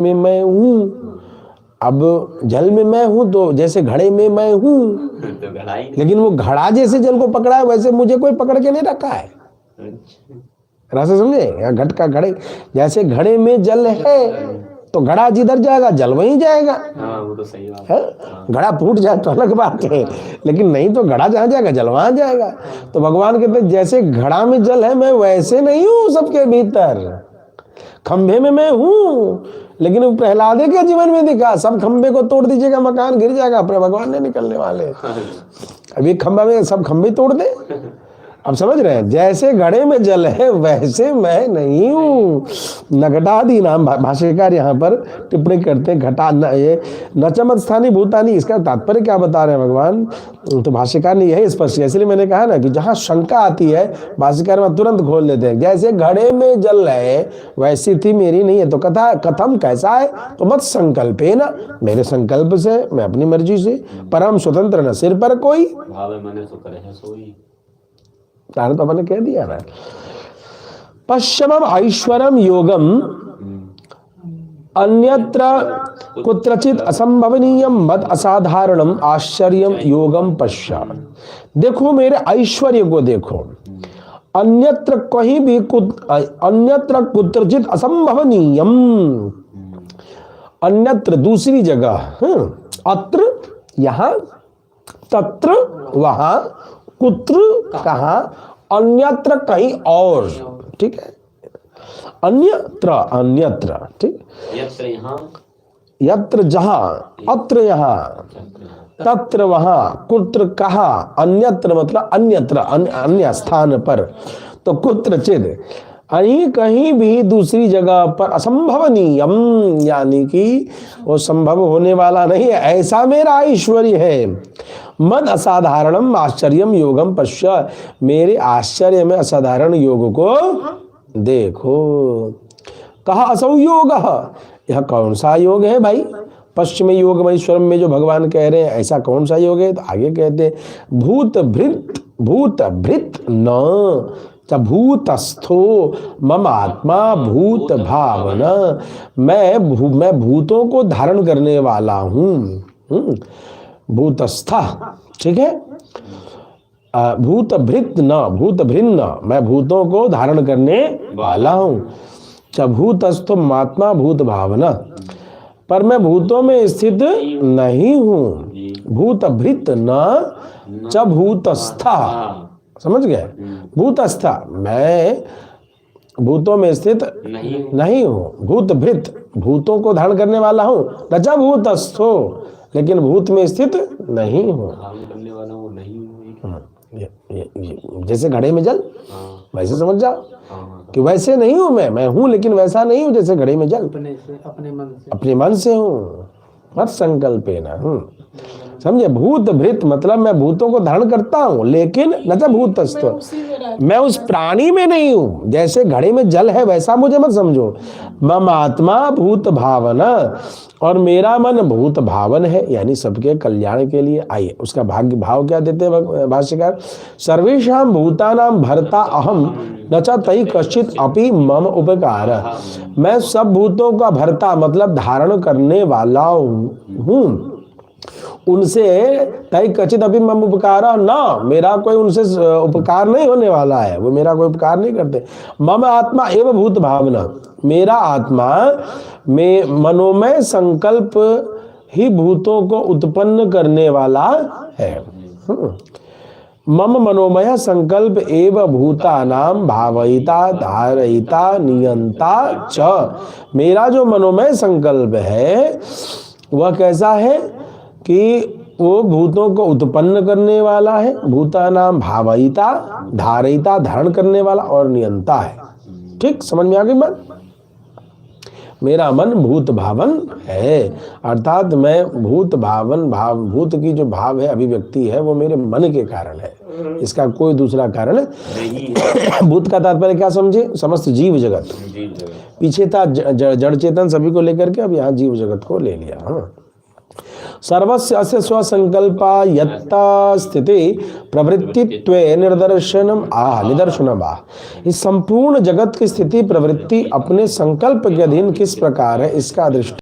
में मैं हूँ। अब जल में मैं हूँ तो जैसे घड़े में मैं हूँ, लेकिन वो घड़ा जैसे जल को पकड़ा है वैसे मुझे कोई पकड़ के नहीं रखा है। रास्ता समझे? घट का घड़े, जैसे घड़े में जल है तो घड़ा जिधर जाएगा जल वहीं जाएगा। वो तो सही बात है। घड़ा फूट जाए तो अलग बात है, लेकिन नहीं तो घड़ा जहाँ जाएगा जल वहां जाएगा। तो भगवान कहते जैसे घड़ा में जल है मैं वैसे नहीं हूँ सबके भीतर। खंभे में मैं हूँ, लेकिन वो प्रहलादे के जीवन में दिखा सब खंभे को तोड़ दीजिएगा मकान गिर जाएगा, पर भगवान नहीं निकलने वाले। अभी खंभा में सब खंभे तोड़ दे। अब समझ रहे हैं? जैसे घड़े में जल है वैसे मैं नहीं हूँ। नघटादि नाम भाष्यकार यहाँ पर टिप्पणी करते हैं। घटा ये नचमत स्थानी भूतानी, इसका तात्पर्य क्या बता रहे हैं भगवान? तो भाष्यकार ने यही स्पष्ट किया। इसलिए मैंने कहा ना कि जहाँ शंका आती है भाष्यकार में तुरंत खोल देते हैं। जैसे घड़े में जल है वैसी थी मेरी नहीं है। तो कथा कथम कैसा है? तो मत संकल्प है ना, मेरे संकल्प से, मैं अपनी मर्जी से, परम स्वतंत्र न सिर पर कोई। कारण तो मैंने कह दिया ना। पश्चिमम ऐश्वरम योगम अन्यत्र कुत्रचित असंभवनीयम मद असाधारणम आश्चर्यम योगम पश्चात। देखो मेरे ऐश्वर्य को देखो, अन्यत्र कहीं भी अन्यत्र कुत्रचित असंभवनीयम, अन्यत्र दूसरी जगह, अत्र यहाँ, तत्र वहां, कुत्र कहाँ, अन्यत्र कहीं और। ठीक है, अन्यत्र अन्यत्र, ठीक, यत्र यहाँ, यत्र जहां, अत्र यहाँ, तत्र वहां, कुत्र कहाँ, अन्यत्र मतलब अन्यत्र अन्य स्थान पर। तो कुत्रचित कहीं भी दूसरी जगह पर असंभवनीयम, यानी कि वो संभव होने वाला नहीं है, ऐसा मेरा ऐश्वर्य है। मद असाधारणम आश्चर्यम योगम पश्य, मेरे आश्चर्य में असाधारण योग को देखो। कहा असौ योग, यह कौन सा योग है भाई? पश्चिमी योग महेश्वरम में जो भगवान कह रहे हैं ऐसा कौन सा योग है? तो आगे कहते भूत भृत न भूतस्थो मम आत्मा भूत भावना, मैं भूतों को धारण करने वाला हूँ। भूतस्था, ठीक है, भूत भृत न भूत भिन्न, मैं भूतों को धारण करने वाला हूँ। भूतस्थो महात्मा भूत भावना, पर मैं भूतों में स्थित नहीं हूँ। भूत भृत न च भूतस्था, समझ गए? भूतस्था, मैं भूतों में स्थित नहीं हूँ। भूत भृत, भूतों को धारण करने वाला हूँ। न च भूतस्थो, लेकिन भूत में स्थित नहीं हूँ। जैसे घड़े में जल, वैसे समझ जाओ कि वैसे नहीं हूँ मैं हूँ लेकिन वैसा नहीं हूँ जैसे घड़े में जल। अपने मन से हूँ, मत संकल्पेन। समझे? भूत भृत मतलब मैं भूतों को धारण करता हूँ, लेकिन न च भूतस्थो, मैं उस प्राणी में नहीं हूँ। जैसे घड़े में जल है वैसा मुझे मत समझो। मम आत्मा भूत भावना, और मेरा मन भूत भावन है, यानी सबके कल्याण के लिए। आइए उसका भाग्य भाव क्या देते हैं भाष्यकार? सर्वेषां भूतानां भर्ता अहम न च तै कश्चित अपि मम उपकार, मैं सब भूतों का भर्ता मतलब धारण करने वाला हूँ, उनसे तय कचित अभी मम उपकार न, मेरा कोई उनसे उपकार नहीं होने वाला है, वो मेरा कोई उपकार नहीं करते। मम आत्मा एवं भूत भावना, मेरा आत्मा में मनोमय संकल्प ही भूतों को उत्पन्न करने वाला है। मम मनोमय संकल्प एव भूतानां भावयिता धारयिता नियंता च, मेरा जो मनोमय संकल्प है वह कैसा है कि वो भूतों को उत्पन्न करने वाला है, भूतानां भावयिता, धारयिता धारण करने वाला, और नियंता है। ठीक, समझ में आ गई बात? मेरा मन भूत भावन है, अर्थात मैं भूत भावन, भूत की जो भाव है, अभिव्यक्ति है, वो मेरे मन के कारण है, इसका कोई दूसरा कारण भूत का तात्पर्य क्या समझे? समस्त जीव जगत। पीछे था जड़ चेतन सभी को लेकर के, अब यहाँ जीव जगत को ले लिया। सर्वस्य अस्य स्वसंकल्पा यत्ता स्थिति प्रवृत्तित्वे निदर्शनम इस संपूर्ण जगत की स्थिति प्रवृत्ति अपने संकल्प के अधीन किस प्रकार है, इसका दृष्टांत